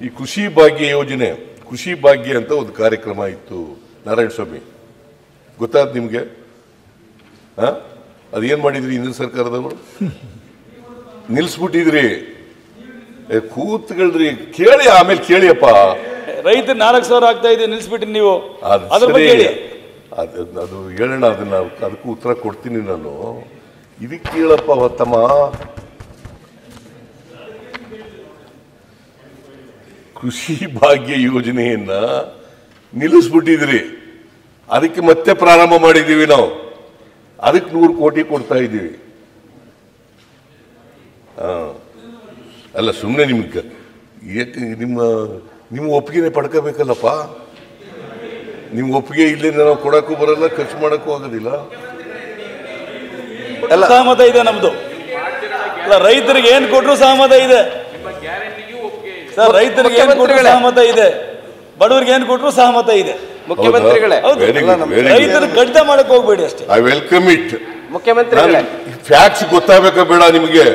ಈ ಕೃಷಿ ಭಾಗ್ಯ ಯೋಜನೆ, ಕೃಷಿ ಭಾಗ್ಯ ಅಂತ ಒಂದು ಕಾರ್ಯಕ್ರಮ ಇತ್ತು ನಾರಾಯಣ ಸ್ವಾಮಿ, ಗೊತ್ತಾದ್ ನಿಮ್ಗೆ? ಅದೇನ್ ಮಾಡಿದ್ರಿ ಹಿಂದಿನ ಸರ್ಕಾರದವರು? ನಿಲ್ಸ್ಬಿಟ್ಟಿದ್ರಿ. ಕೂತ್ಕೊಳ್ರಿ, ಕೇಳಿ ಆಮೇಲೆ ಕೇಳಿಯಪ್ಪ. ರೈತ 4,000 ಆಗ್ತಾ ಇದೆ, ನಿಲ್ಸ್ಬಿಟ್ರಿ ನೀವು. ಅದ್ರ ಬಗ್ಗೆ ಹೇಳಿ. ಅದು ಹೇಳೋಣ, ಅದನ್ನ ಅದಕ್ಕೂ ಉತ್ತರ ಕೊಡ್ತೀನಿ ನಾನು. ಇದಕ್ಕೆ ಕೇಳಪ್ಪ ತಮ್ಮ, ಕೃಷಿ ಭಾಗ್ಯ ಯೋಜನೆಯನ್ನ ನಿಲ್ಲಿಸ್ಬಿಟ್ಟಿದ್ರಿ, ಅದಕ್ಕೆ ಮತ್ತೆ ಪ್ರಾರಂಭ ಮಾಡಿದ್ದೀವಿ ನಾವು. ಅದಕ್ಕೆ 100 ಕೋಟಿ ಕೊಡ್ತಾ ಇದ್ದೀವಿ. ಅಲ್ಲ ಸುಮ್ಮನೆ ನಿಮ್ಗೆ ನಿಮ್ಮ ಒಪ್ಪಿಗೆನೆ ಪಡ್ಕೋಬೇಕಲ್ಲಪ್ಪ. ನಿಮ್ಮ ಒಪ್ಪಿಗೆ ಇಲ್ಲೇ ನಾವು ಕೊಡಕ್ಕೂ ಬರಲ್ಲ, ಖರ್ಚು ಮಾಡಕ್ಕೂ ಆಗೋದಿಲ್ಲ. ಸಹಮತ ಇದೆ ನಮ್ದು. ರೈತರಿಗೆ ಏನ್ ಕೊಟ್ಟರು ಸಹಮತ ಇದೆ ಸರ್, ರೈತರಿಗೆ ಏನ್ ಕೊಟ್ಟರು ಸಹಮತ ಇದೆ, ಬಡವರಿಗೆ ಏನ್ ಕೊಟ್ಟರು ಸಹಮತ ಇದೆ. ಮುಖ್ಯಮಂತ್ರಿಗಳೇ, ರೈತರ ಕಡಿತ ಮಾಡಕ್ ಹೋಗ್ಬೇಡಿ ಅಷ್ಟೇ. I welcome it. ಮುಖ್ಯಮಂತ್ರಿಗಳೇ, ಫ್ಯಾಕ್ಟ್ಸ್ ಗೊತ್ತಾಗಬೇಕಾ ಬೇಡ ನಿಮಗೆ?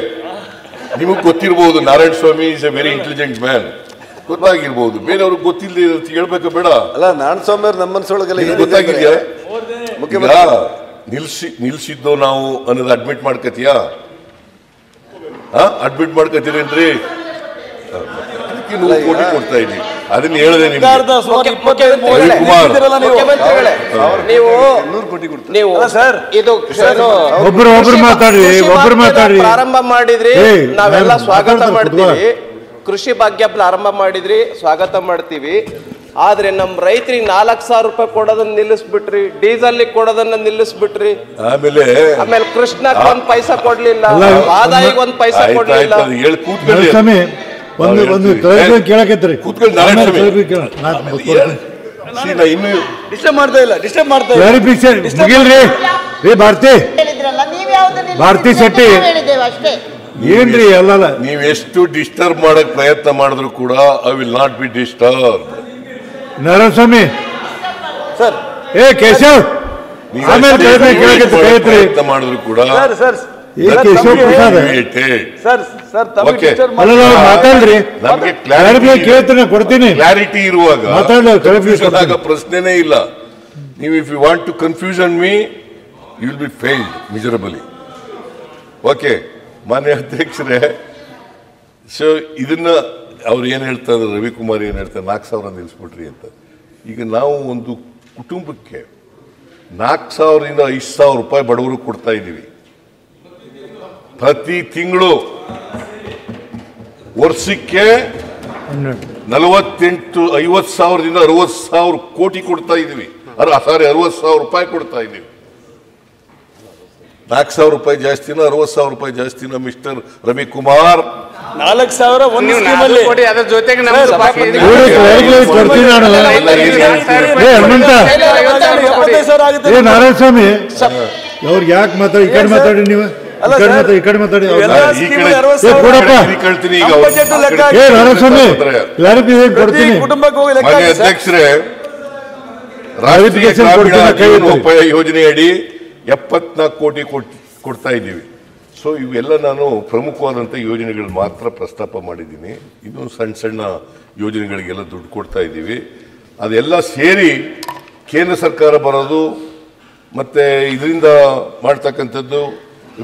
ನಿಮಗೆ ಗೊತ್ತಿರಬಹುದು, Narayana Swamy is a very intelligent man, ಗೊತ್ತಾಗಿರ್ಬಹುದು. ಬೇರೆಯವ್ರಿಗೆ ಗೊತ್ತಿಲ್ಲ ಹೇಳ್ಬೇಕಾ ಬೇಡ? ಅಲ್ಲ, ನಾರಾಯಣ ಸ್ವಾಮಿ ಅವ್ರ ನಮ್ಮ ಮನಸ್ಸೊಳಗೆಲ್ಲ ಗೊತ್ತಾಗಿದ್ಯಾ? ನಿಲ್ಸಿದ್ದು ನಾವು ಅನ್ನೋದು ಅಡ್ಮಿಟ್ ಮಾಡ್ಕತಿಯಾ? ಅಡ್ಮಿಟ್ ಮಾಡ್ಕತೀರೇನ್ರಿ? ಅದಕ್ಕೆ 100 ಕೋಟಿ ಕೊಡ್ತಾ ಇದ್ದೀವಿ. ಅದನ್ನ ಹೇಳಿದೆ ನಿಮ್ಗೆ. ನೀವು ಇದು ಪ್ರಾರಂಭ ಮಾಡಿದ್ರಿ, ನಾವೆಲ್ಲ ಸ್ವಾಗತ ಮಾಡ್ತೀವಿ. ಕೃಷಿ ಭಾಗ್ಯ ಪ್ರಾರಂಭ ಮಾಡಿದ್ರಿ, ಸ್ವಾಗತ ಮಾಡ್ತೀವಿ. ಆದ್ರೆ ನಮ್ ರೈತರಿಗೆ 4,000 ರೂಪಾಯಿ ಕೊಡೋದನ್ನ ನಿಲ್ಲಿಸ್ಬಿಟ್ರಿ, ಡೀಸೆಲ್ ಕೊಡೋದನ್ನ ನಿಲ್ಲಿಸ್ಬಿಟ್ರಿ. ಆಮೇಲೆ ಕೃಷ್ಣಕ್ಕೆ 1 ಪೈಸಾ ಕೊಡ್ಲಿಲ್ಲ, ಆದಾಯಿಗೆ 1 ಪೈಸಾ ಕೊಡ್ಲಿಲ್ಲ. ಡಿಸ್ಟರ್ಬ್ ಮಾಡ್ತಾ ಇಲ್ಲ, ಡಿಸ್ಟರ್ಬ್ ಮಾಡ್ತಾ ಭಾರತಿ ಶೆಟ್ಟಿ ಏನ್ರಿ ಅಲ್ಲಲ್ಲ, ನೀವು ಎಷ್ಟು ಡಿಸ್ಟರ್ಬ್ ಮಾಡಕ್ ಪ್ರಯತ್ನ ಮಾಡಿದ್ರು ಕೂಡ I will not be disturb. Narayanaswamy sir, Keshav ಪ್ರಯತ್ನ ಮಾಡಿದ್ರು ಕೂಡ ಕೇಶವ್ ಪ್ರಸಾದ್ ಮಾತಾಡ್ರಿ, ನಮ್ಗೆ ಕೊಡ್ತೀನಿ. ಕ್ಲಾರಿಟಿ ಇರುವಾಗ ಪ್ರಶ್ನೆನೇ ಇಲ್ಲ. ನೀವು if you want to confusion me you will be failed miserably. Okay ಮಾನ್ಯ ಅಧ್ಯಕ್ಷರೇ, ಸೊ ಇದನ್ನ ಅವ್ರು ಏನ್ ಹೇಳ್ತಾರೆ, ರವಿಕುಮಾರ್ ಏನ್ ಹೇಳ್ತಾರೆ, 4,000 ನಿಲ್ಲಿಸ್ಬಿಟ್ರಿ ಅಂತ. ಈಗ ನಾವು ಒಂದು ಕುಟುಂಬಕ್ಕೆ 4,000ರಿಂದ 5,000 ರೂಪಾಯಿ ಬಡವರು ಕೊಡ್ತಾ ಇದ್ದೀವಿ ಪ್ರತಿ ತಿಂಗಳು. ವರ್ಷಕ್ಕೆ 50,000ದಿಂದ 60,000 ಕೋಟಿ ಕೊಡ್ತಾ ಇದ್ದೀವಿ. 60,000 ರೂಪಾಯಿ ಕೊಡ್ತಾ ಇದ್ದೀವಿ. 4,000 ರೂಪಾಯಿ ಜಾಸ್ತಿನ 60,000 ರೂಪಾಯಿ ಜಾಸ್ತಿನ ಮಿಸ್ಟರ್ ರವಿಕುಮಾರ್? 4,000 ಒಂದು ಸ್ಕೀಮಲ್ಲಿ ಕೊಡಿ, ಅದ್ರ ಜೊತೆಗೆ ನಾರಾಯಣ ಸ್ವಾಮಿ ಅವ್ರಿಗೆ ಯಾಕೆ ಮಾತಾಡಿ, ಈ ಕಡೆ ಮಾತಾಡಿ, ನೀವು ಈ ಕಡೆ ಮಾತಾಡಿ. ಅಧ್ಯಕ್ಷರೇ, ರಾಷ್ಟ್ರೀಯ ಉಪಾಯ ಯೋಜನೆಯಡಿ 74 ಕೋಟಿ ಕೊಡ್ತಾ ಇದ್ದೀವಿ. ಸೊ ಇವೆಲ್ಲ ನಾನು ಪ್ರಮುಖವಾದಂಥ ಯೋಜನೆಗಳು ಮಾತ್ರ ಪ್ರಸ್ತಾಪ ಮಾಡಿದ್ದೀನಿ. ಇನ್ನೂ ಸಣ್ಣ ಸಣ್ಣ ಯೋಜನೆಗಳಿಗೆಲ್ಲ ದುಡ್ಡು ಕೊಡ್ತಾ ಇದ್ದೀವಿ. ಅದೆಲ್ಲ ಸೇರಿ ಕೇಂದ್ರ ಸರ್ಕಾರ ಬರೋದು ಮತ್ತು ಇದರಿಂದ ಮಾಡ್ತಕ್ಕಂಥದ್ದು,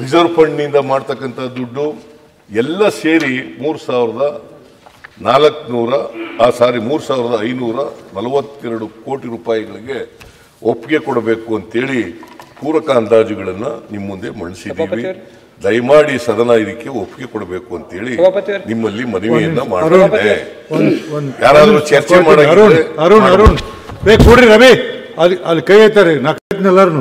ರಿಸರ್ವ್ ಫಂಡ್ನಿಂದ ಮಾಡ್ತಕ್ಕಂಥ ದುಡ್ಡು ಎಲ್ಲ ಸೇರಿ 3,542 ಕೋಟಿ ರೂಪಾಯಿಗಳಿಗೆ ಒಪ್ಪಿಗೆ ಕೊಡಬೇಕು ಅಂತೇಳಿ ಪೂರಕ ಅಂದಾಜುಗಳನ್ನು ನಿಮ್ಮ ಮುಂದೆ ಮಂಡಿಸಿದ್ದೀವಿ. ದಯಮಾಡಿ ಸದನ ಇದಕ್ಕೆ ಒಪ್ಪಿಗೆ ಕೊಡಬೇಕು ಅಂತೇಳಿ ನಿಮ್ಮಲ್ಲಿ ಮನವಿಯನ್ನ ಮಾಡಿದೆ. ಯಾರಾದರೂ ಚರ್ಚೆ ಮಾಡಿ. ಅರುಣ್ ಕೊಡ್ರಿ ರವಿ, ಅಲ್ಲಿ ಕೈ ಎತ್ತಾರೆ, ಎಲ್ಲಾರು